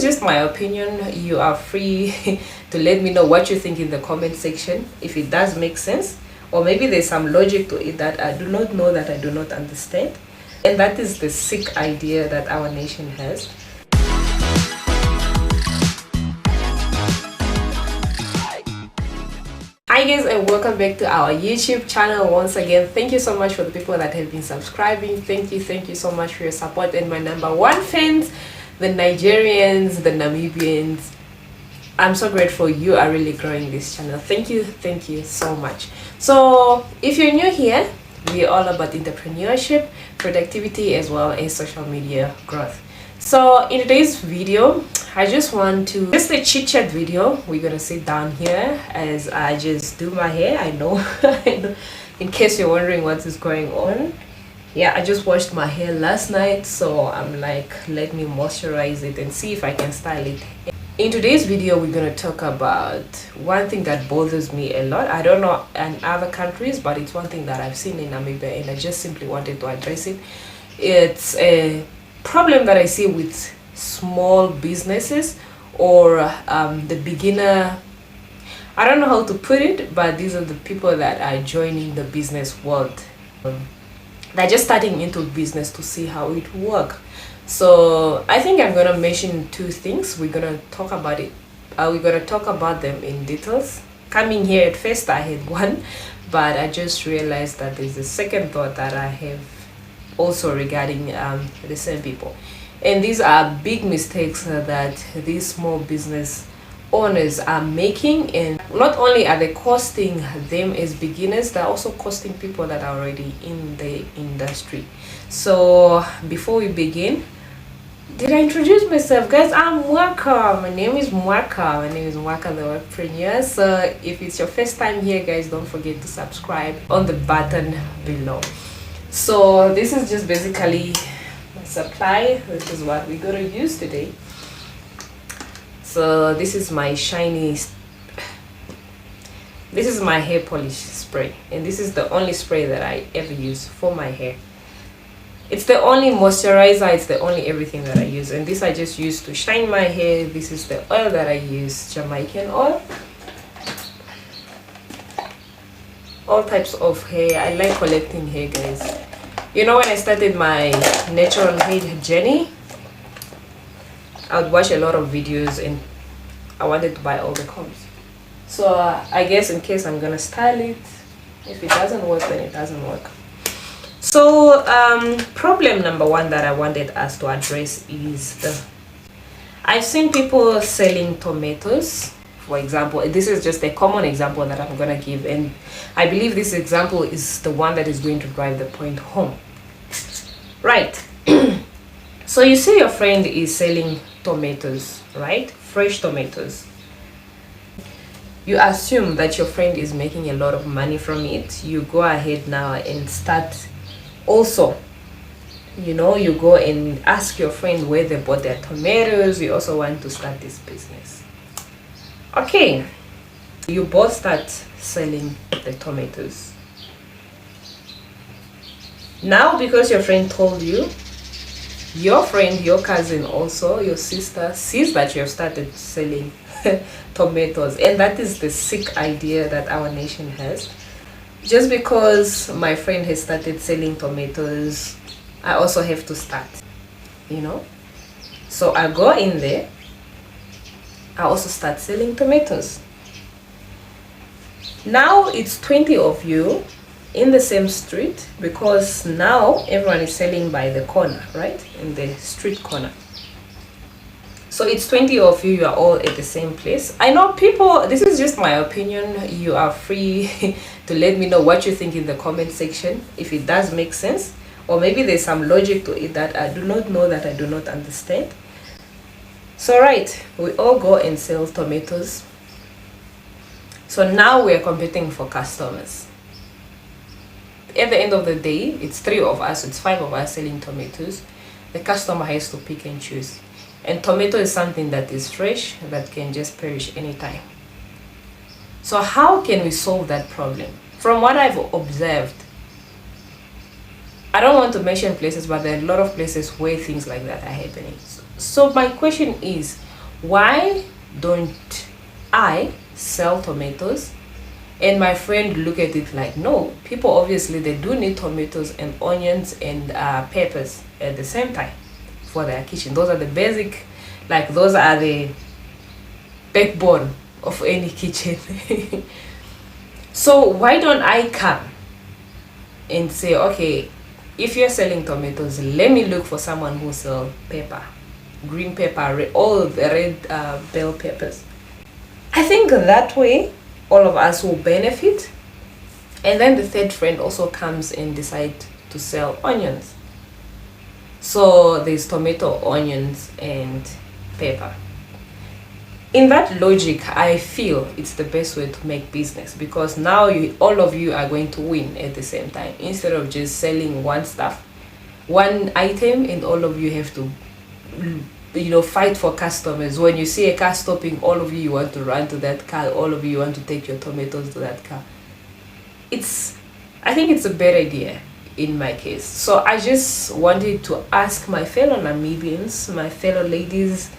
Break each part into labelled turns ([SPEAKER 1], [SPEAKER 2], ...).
[SPEAKER 1] is just my opinion. You are free to let me know what you think in the comment section, if it does make sense, or maybe there's some logic to it that I do not know, that I do not understand. And that is the sick idea that our nation has. Hi guys, and welcome back to our YouTube channel once again. Thank you so much for the people that have been subscribing. Thank you so much for your support. And my number one fans, the Nigerians, the Namibians, I'm so grateful. You are really growing this channel. Thank you so much. So if you're new here, we're all about entrepreneurship, productivity, as well as social media growth. So in today's video, I just want to just a chit chat video. We're gonna sit down here as I just do my hair. I know in case you're wondering what is going on. Yeah, I just washed my hair last night, so I'm like, let me moisturize it and see if I can style it. In today's video, we're gonna talk about one thing that bothers me a lot. I don't know in other countries, but it's one thing that I've seen in Namibia, and I just simply wanted to address it. It's a problem that I see with small businesses, or the beginner, I don't know how to put it, but these are the people that are joining the business world. They're just starting into business to see how it works. So I think I'm gonna mention two things. We're gonna talk about it. We're gonna talk about them in details. Coming here at first, I had one, but I just realized that there's a second thought that I have also regarding the same people. And these are big mistakes that these small business owners are making, and not only are they costing them as beginners, they're also costing people that are already in the industry. So before we begin, did I introduce myself? Guys, I'm Mwaka. My name is Mwaka. The Workpreneur. So if it's your first time here, guys, don't forget to subscribe on the button below. So this is just basically supply. This is what we're gonna use today. So this is my this is my hair polish spray, and this is the only spray that I ever use for my hair. It's the only moisturizer, it's the only everything that I use, and this I just use to shine my hair. This is the oil that I use, Jamaican oil. All types of hair. I like collecting hair, guys. You know, when I started my natural hair journey, I would watch a lot of videos and I wanted to buy all the combs. So I guess in case I'm gonna style it, if it doesn't work, then it doesn't work. So problem number one that I wanted us to address is I've seen people selling tomatoes. For example, this is just a common example that I'm gonna give, and I believe this example is the one that is going to drive the point home. Right. So you see your friend is selling tomatoes, right? Fresh tomatoes. You assume that your friend is making a lot of money from it. You go ahead now and start also, you know, you go and ask your friend where they bought their tomatoes. You also want to start this business. Okay, you both start selling the tomatoes. Now, because your friend told you, your friend, your cousin, also your sister sees that you have started selling tomatoes, and that is the sick idea that our nation has. Just because my friend has started selling tomatoes, I also have to start, you know. So I go in there, I also start selling tomatoes. Now it's 20 of you in the same street, because now everyone is selling by the corner, right? In the street corner. So it's 20 of you, you are all at the same place. I know people, this is just my opinion. You are free to let me know what you think in the comment section, if it does make sense, or maybe there's some logic to it that I do not know, that I do not understand. So right, we all go and sell tomatoes. So now we are competing for customers. At the end of the day, it's 3 of us, it's 5 of us selling tomatoes. The customer has to pick and choose. And tomato is something that is fresh, that can just perish anytime. So how can we solve that problem? From what I've observed, I don't want to mention places, but there are a lot of places where things like that are happening. So my question is, why don't I sell tomatoes? And my friend look at it like, no, people obviously they do need tomatoes and onions and peppers at the same time for their kitchen. Those are the basic, like those are the backbone of any kitchen. So why don't I come and say, okay, if you're selling tomatoes, let me look for someone who sells pepper, green pepper, all the red bell peppers. I think that way all of us will benefit. And then the third friend also comes and decide to sell onions. So there's tomato, onions, and pepper. In that logic, I feel it's the best way to make business, because now all of you are going to win at the same time, instead of just selling one item, and all of you have to fight for customers. When you see a car stopping, all of you want to run to that car, all of you want to take your tomatoes to that car. I think it's a better idea in my case. So I just wanted to ask my fellow Namibians, my fellow ladies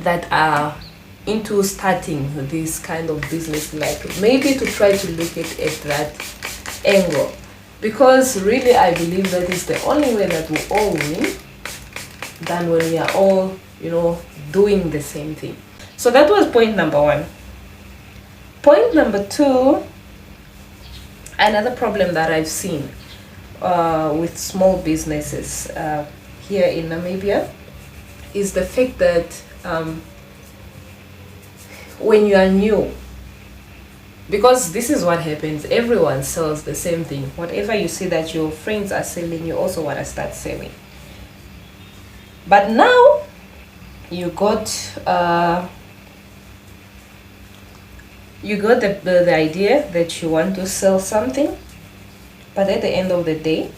[SPEAKER 1] that are into starting this kind of business, like maybe to try to look at that angle, because really I believe that is the only way that we all win, than when we are all doing the same thing. So that was point number one. Point number two, another problem that I've seen with small businesses here in Namibia is the fact that when you are new, because this is what happens, everyone sells the same thing. Whatever you see that your friends are selling, you also want to start selling. But now you got the idea that you want to sell something, but at the end of the day,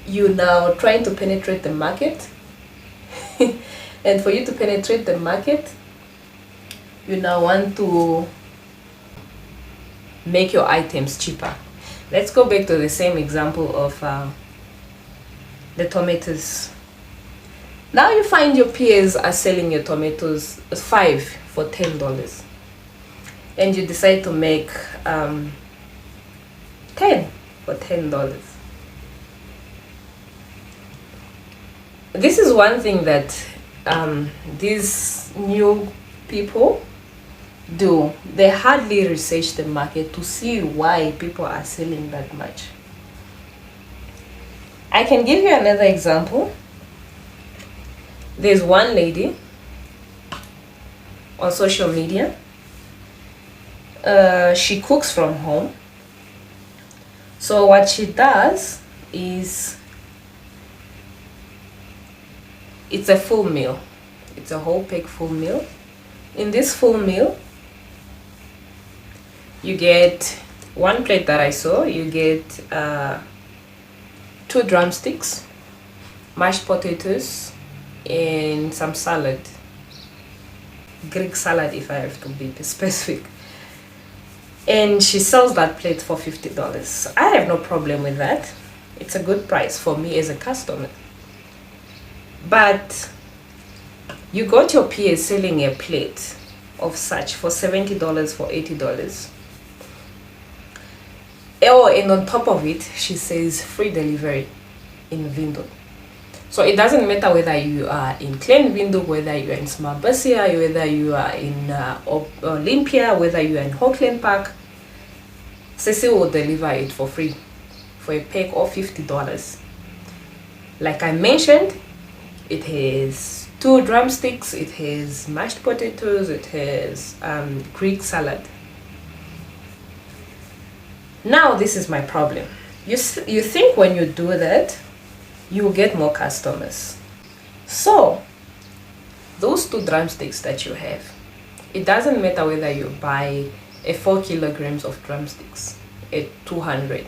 [SPEAKER 1] you're now trying to penetrate the market. And for you to penetrate the market, you now want to make your items cheaper. Let's go back to the same example of the tomatoes. Now you find your peers are selling your tomatoes 5 for $10, and you decide to make 10 for $10. This is one thing that these new people do. They hardly research the market to see why people are selling that much. I can give you another example. There's one lady on social media. She cooks from home. So what she does is, it's a full meal. It's a whole pig full meal. In this full meal, you get one plate that I saw. You get 2 drumsticks, mashed potatoes, and some salad. Greek salad, if I have to be specific. And she sells that plate for $50. I have no problem with that. It's a good price for me as a customer. But you got your peer selling a plate of such for $70, for $80. Oh, and on top of it, she says free delivery in Vindo. So it doesn't matter whether you are in Klein Vindo, whether you are in Smabasia, whether you are in Olympia, whether you are in Hockland Park, Ceci will deliver it for free for a pack of $50. Like I mentioned, it has 2 drumsticks, it has mashed potatoes, it has Greek salad. Now this is my problem. You think when you do that, you will get more customers. So those 2 drumsticks that you have, it doesn't matter whether you buy a 4 kilograms of drumsticks at 200,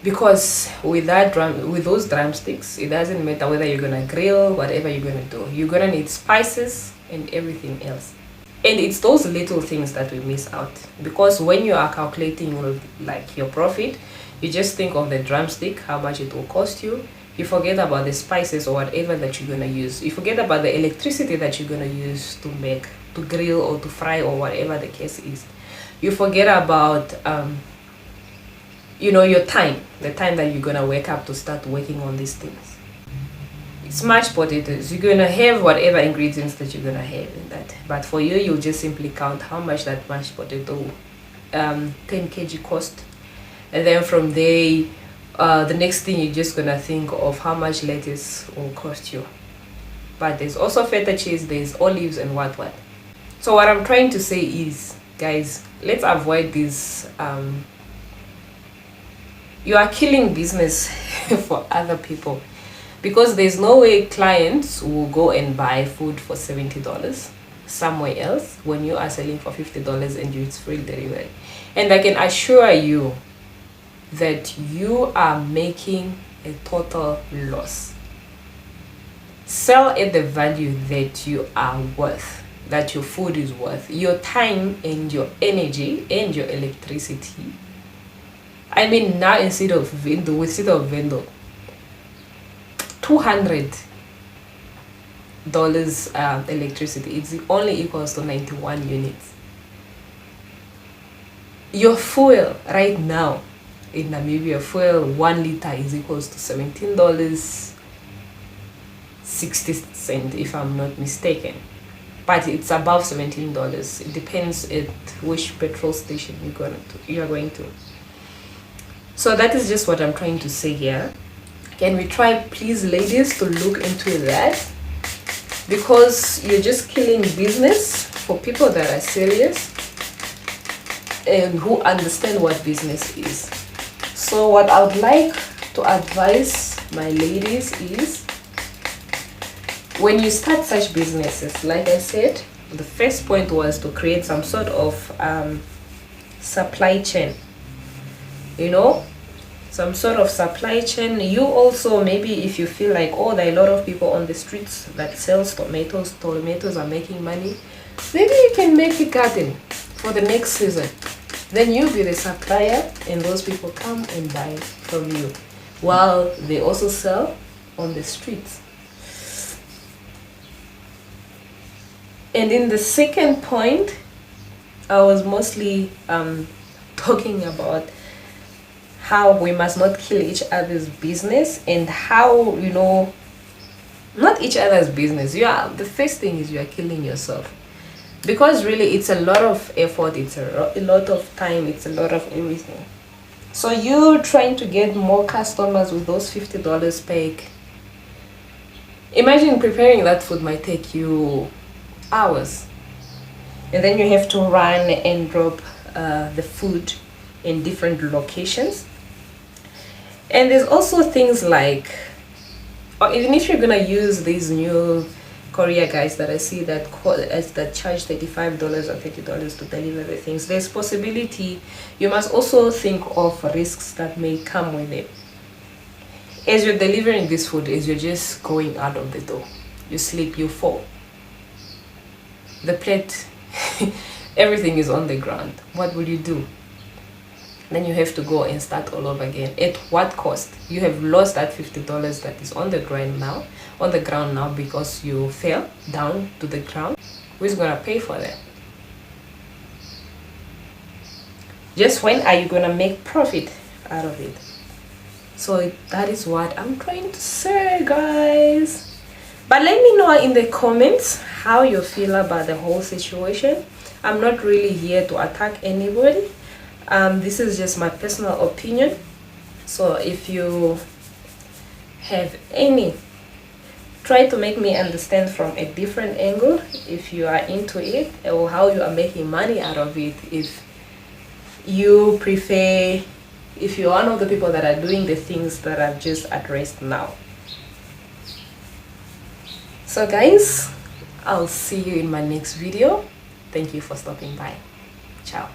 [SPEAKER 1] because with those drumsticks, it doesn't matter whether you're gonna grill, whatever you're gonna do, you're gonna need spices and everything else. And it's those little things that we miss out, because when you are calculating like your profit, you just think of the drumstick, how much it will cost you. you forget about the spices or whatever that you're gonna use. You forget about the electricity that you're gonna use to grill or to fry or whatever the case is. You forget about your time, the time that you're gonna wake up to start working on these things. Smashed potatoes, you're gonna have whatever ingredients that you're gonna have in that, but for you, you'll just simply count how much that mashed potato 10 kg cost, and then from there the next thing you're just gonna think of how much lettuce will cost you. But there's also feta cheese, there's olives and what. So what I'm trying to say is, guys, let's avoid this you are killing business for other people, because there's no way clients will go and buy food for $70 somewhere else when you are selling for $50 and it's free delivery. And I can assure you that you are making a total loss. Sell at the value that you are worth, that your food is worth, your time and your energy and your electricity. I mean, now instead of vendor $200 electricity, it's only equals to 91 units. Your fuel right now in Namibia, fuel 1 liter is equals to $17.60 if I'm not mistaken, but it's above $17. It depends at which petrol station you're going to. So that is just what I'm trying to say here. Can we try, please, ladies, to look into that, because you're just killing business for people that are serious and who understand what business is. So what I would like to advise my ladies is, when you start such businesses, like I said, the first point was to create some sort of supply chain, some sort of supply chain. You also, maybe if you feel like, oh, there are a lot of people on the streets that sells tomatoes are making money, maybe you can make a garden for the next season. Then you be the supplier and those people come and buy from you, while they also sell on the streets. And in the second point, I was mostly talking about how we must not kill each other's business, and how, not each other's business. The first thing is you are killing yourself, because really it's a lot of effort, it's a lot of time, it's a lot of everything. So you trying to get more customers with those $50 pack. Imagine preparing that food might take you hours, and then you have to run and drop the food in different locations. And there's also things like, or even if you're gonna use these new courier guys that I see that charge $35 or $30 to deliver the things, there's possibility. You must also think of risks that may come with it. As you're delivering this food, as you're just going out of the door, you slip, you fall, the plate everything is on the ground. What will you do? Then you have to go and start all over again. At what cost? You have lost that $50 that is on the ground now because you fell down to the ground. Who's gonna pay for that? Just when are you gonna make profit out of it? So that is what I'm trying to say, guys. But let me know in the comments how you feel about the whole situation. I'm not really here to attack anybody. This is just my personal opinion. So if you have any, try to make me understand from a different angle, if you are into it, or how you are making money out of it. If you prefer, if you're one of the people that are doing the things that I've just addressed now. So guys, I'll see you in my next video. Thank you for stopping by. Ciao.